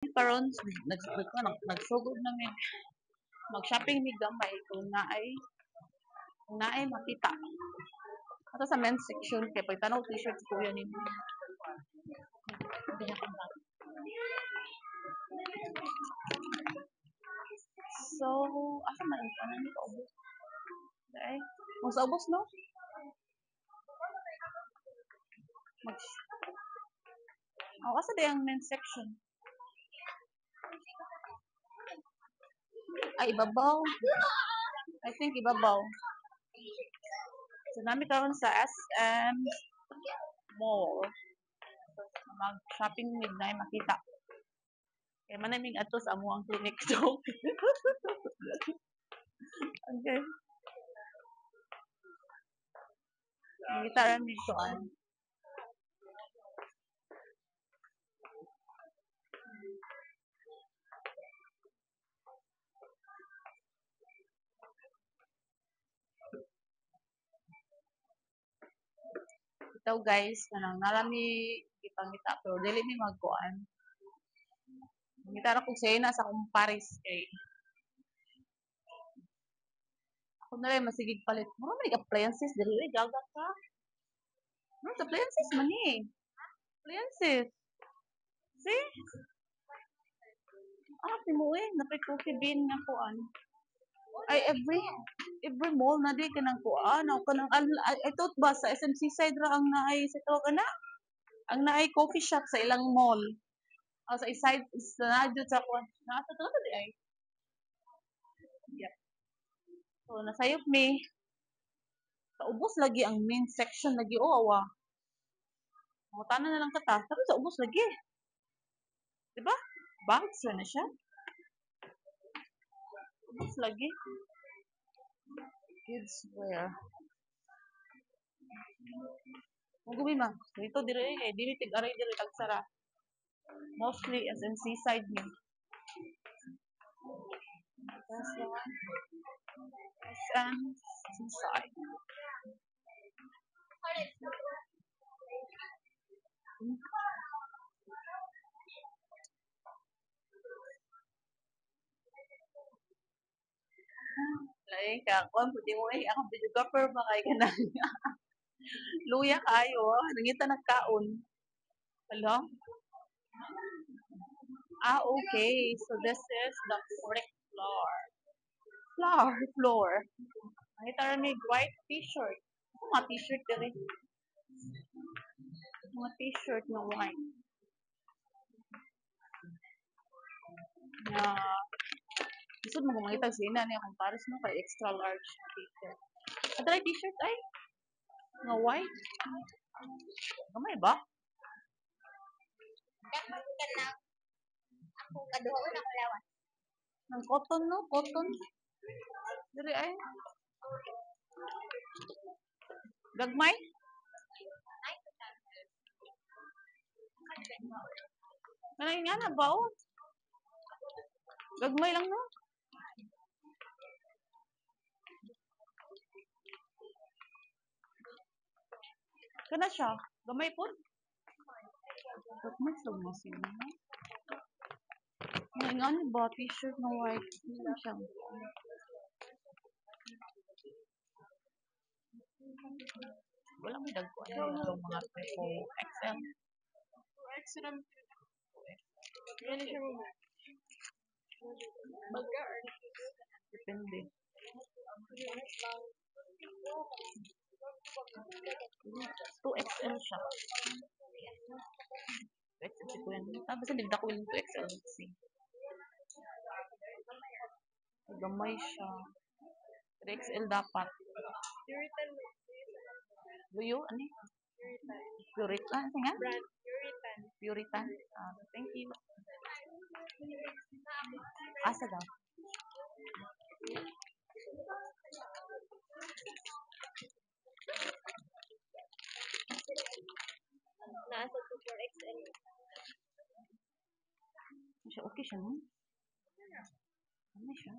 Karon nagsugod na mi mag-shopping mi gamay kung naay makita. Ato sa men's section kay pagtanaw t-shirt ko yan ni. So, asa man ano ni kaubos? Dai. Kung sa ubos no? Mag asa di ang men's section? Ay, ibabaw. I think ibabaw. So, nami karon sa SM Mall. Mag-shopping midnight makita. Kaya manaming ato sa amuang clinic to. Okay. Nakita rin dito ito guys, kanang nalami ipangita pero dili mi magkuan. Ngita ra kog say na sa akong Paris kay ako na lang masigig palit. Mura man appliances dili gaga ka. Sa appliances man ni. Appliances. See? Mo napay coffee bean nga kuan. Ay every mall na di kanang kuan o kanang I thought ba sa SMC side ra ang naay sa tawag ana? Ang naay coffee shop sa ilang mall. Sa side sa nadyo sa kuan. Nasa to di ay. Yep. So nasayop mi. Kaubos lagi ang main section lagi o awa. Mangutana na lang kata. Tapi sa ubos lagi. Diba? Bags na siya. Ubos lagi. Kids wear. Magumi ma. Dito dire eh. Dili tig-aray dire tagsara. Mostly SMC side ni. SMC side. Lain ka, kuan pud mo ako videographer ba kay kanang luya kayo, nangita nagkaon. Hello? Okay. So this is the correct floor. Floor. Nakita rin may white t-shirt. Mga t-shirt din. Mga t-shirt na white. Na gusto mo kung makita sila niya kung pares no kay extra large na t-shirt. At t-shirt ay nga white. Gamay ba? Ako kaduha na ko lawas. Ng cotton no? Cotton. Dili ay. Gagmay? Kanay nga na ba o? Gagmay lang no? Kana siya. Gamay po? Gagmay sa mga sila. Nga ni ba? T-shirt na white. Ano siya? Wala may dagko. Ano yung mga po XL? XL. Yan siya mo. Depende. 2XL siya. 2XL si Kuya. Tapos hindi ko yung 2XL. Gamay siya. 3XL dapat. Luyo? Ano? Puritan. Ano nga? Puritan. Thank you. Asa daw? Nasa 4XL. Siya okay siya no? Ano siya?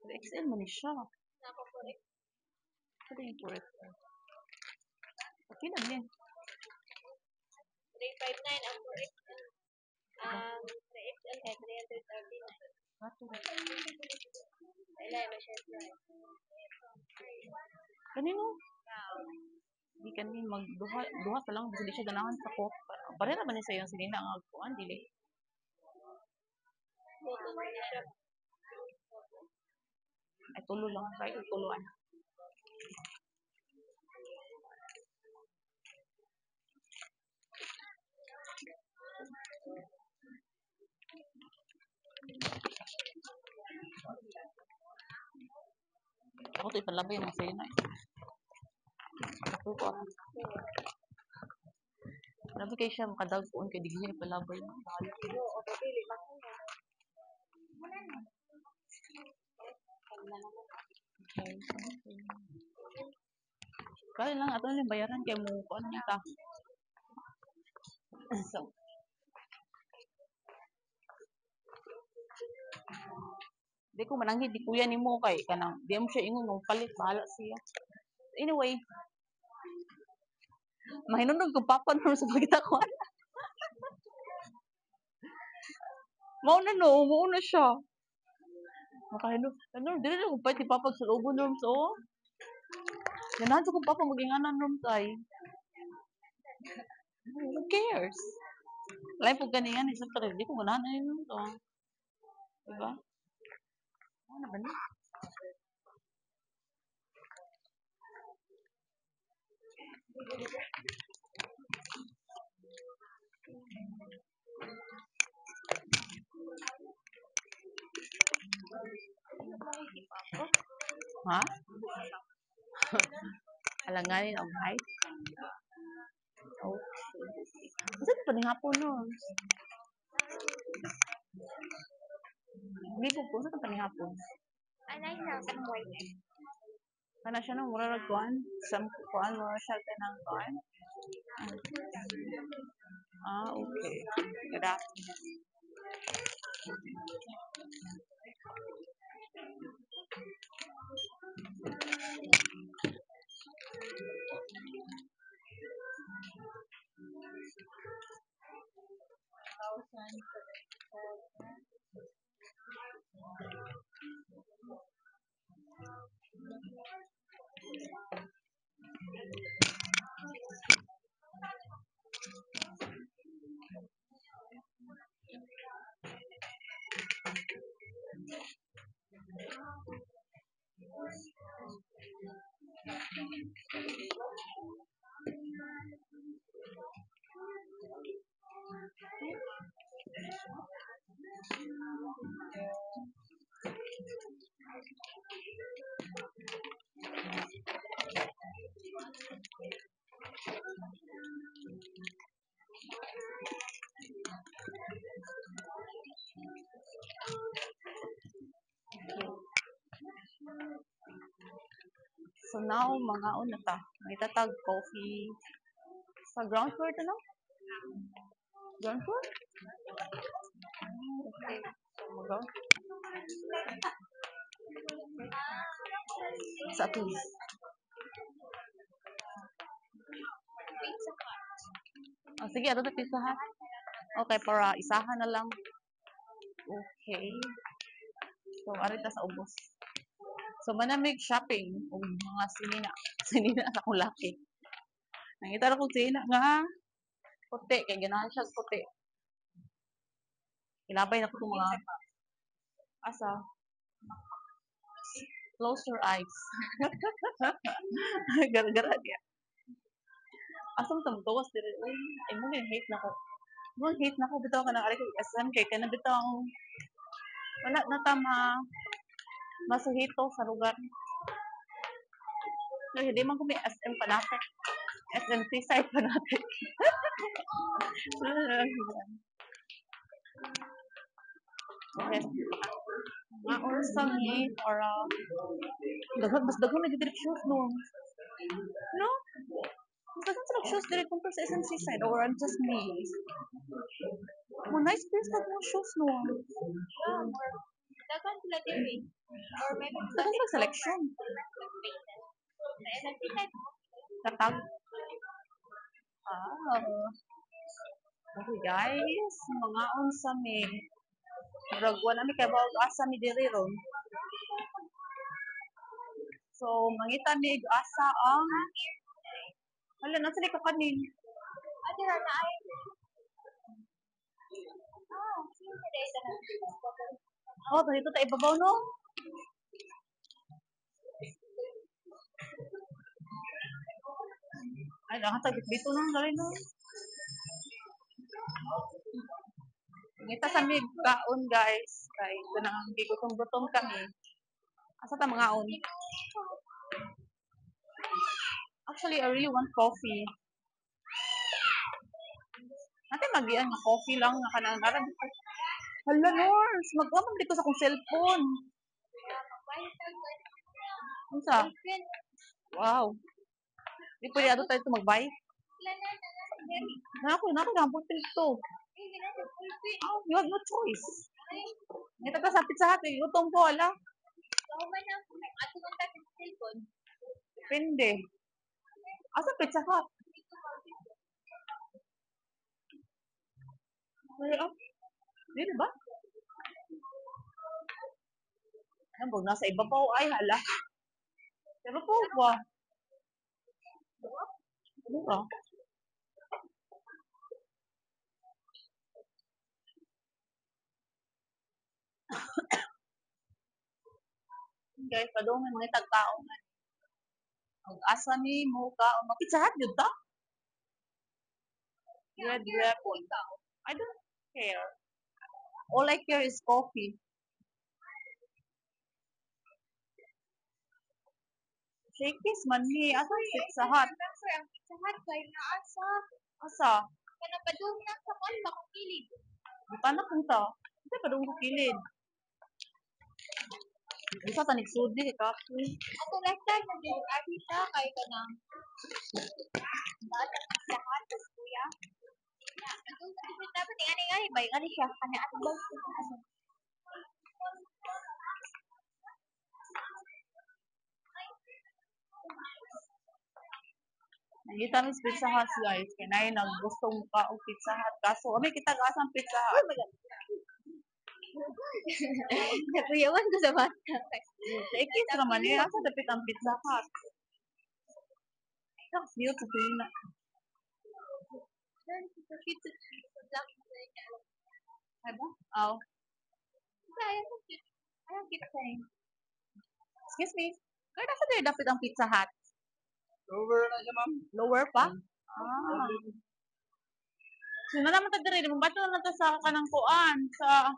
4XL man siya. Naka 4XL. Ano yung 4XL? Okay lang yan. 359 ang 4XL. Kanino? Di kani magduha duha pa lang kasi di siya ganahan sa ko. Pare na ba ni sa iyang sinina nga kuan dili. Ay tulo lang try tuluan. Ako to ipalabay ng sinina. Ako ko. Labi kay siya makadag kuan kay di niya ipalabay. Kaya lang ato lang bayaran kay mo kuan niya ta. So, di ko mananghid di kuya nimo kay kanang di mo siya ingon ng palit bahala siya. Anyway, mahinungod ko papa no sa pagkita ko. Mao na siya. Makahino. Ano, dili na ko pa ti papa sa ubon rooms oh. Ganahan sa kong papa mag-inganan rooms ay. Who cares? Life po ganiyan, isa pa rin. Di ko ganahan na yun to. Diba? Ano ba na? Ha? Alanganin ang height? Okay. Saan pa ning hapon no? Hindi po, saan pa ning hapon? Kana siya nang mura rag kuan, sam kuan mo siya kanang kuan. Okay. Good afternoon. So now, mga una ta. May tatag coffee sa ground floor to no? Ground floor? Okay. So, mag-ground sa please. Oh, sige, ato na pizza ha. Okay, para isahan na lang. Okay. So, arita sa ubos. So, manamig shopping o mga sinina. Sinina sa akong laki. Nangita na kong sinina nga puti. Kaya ganahan siya puti. Kinabay na ko itong mga asa. Close your eyes. Gara-gara niya. Asam tamgawas diri. Ay mo hate na ko. Mo hate na ko bitaw ka nang ari ko SM kay kana bitaw wala na tama masuhito sa lugar. No, hindi man ko may SM pa natin. SM side pa natin. Yes. Mga oras kami para mas daghan na gid shoes no. No? Mas daghan sa shoes dire compare sa SM side or I'm just me. Mo nice place na mga shoes no. Daghan sila diri. Or maybe daghan sa selection. Katag. Ah. Okay guys, mga unsa mi. Murag wala mi kay bawag asa mi diri ron. So mangita mi asa ang hala nasa ni ka kanin. Ate na ay. Sino day sa Oh, dito ta ibabaw no. Ay, lang ta dito nang dali no. Ngita sa mi kaon guys. Kay kanang gigutom-gutom kami. Asa ta mga on? Actually, I really want coffee. Natin magian nga coffee lang nga kanang aram. Hala, Nors, magwamang dito sa akong cellphone. Unsa? Wow. Di pwede ato tayo ito mag-buy. Na ako na butil to. Oh, you have no choice. Ngita ta sa pizza hut, gutom ko, ala. Depende. Asa pizza hut? Wala. Di ba? Ano ba? Nasa ibabaw ay hala. Sa ibabaw ba? Ano ba? Guys, padong may mga tagtao nga. Asa ni mo ka o mapizza hut yun ta? Red Apple. I don't care. All I care is coffee. Shakey's man ni. Asa yung pizza hut? ang Pizza Hut kay naasa. Asa? Kana padung na sa kon makukilig. Buta na punta. Ito padong ko kilid. Isa tanig sudi, kapoy. Ato last time nag-ati ta kay kanang Pizza Hut kuya. Na, ito dapat ingani bay ani siya kana ato ba? Nakita mi sa Pizza Hut guys. Kaya na nagustong ka og Pizza Hut. Kaso, kami kita gasang Pizza Hut. Nakuyawan ko sa bata. Shakey's naman eh. Asa dapit ang Pizza Hut? Ito, cute sa Pina. Ay ba? Oh. Excuse me. Kaya nasa tayo dapit ang Pizza Hut? Lower na siya, ma'am. Lower pa? Ah. So, na naman tayo rin. Ba't na naman sa kanang kuan? Sa...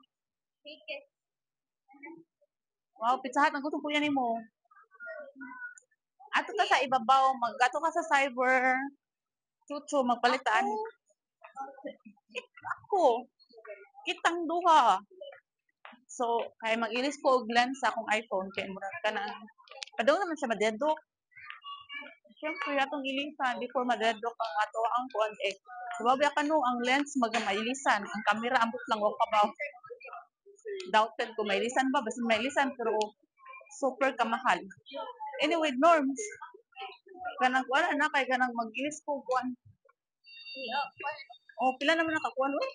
Wow, Pizza Hut. Ang gusto ko yan mo. Ato ka sa ibabaw. Magato ka sa cyber. Chucho, magpalitan. Ako. Kitang duha. So, kaya mag-ilis ko og lens sa akong iPhone. Kaya murag ka na. Padong naman siya madedok. Siyempre, atong ilisan before madedok ang ato ang kuan egg. Sababi ka no, ang lens mailisan. Ang camera ambot lang o kabaw. Doubted ko mailisan ba? Basta mailisan pero super kamahal. Anyway, norms. Kanang kuan na kay kanang mag-ilis ko kuan. Oh, pila naman nakakuan we?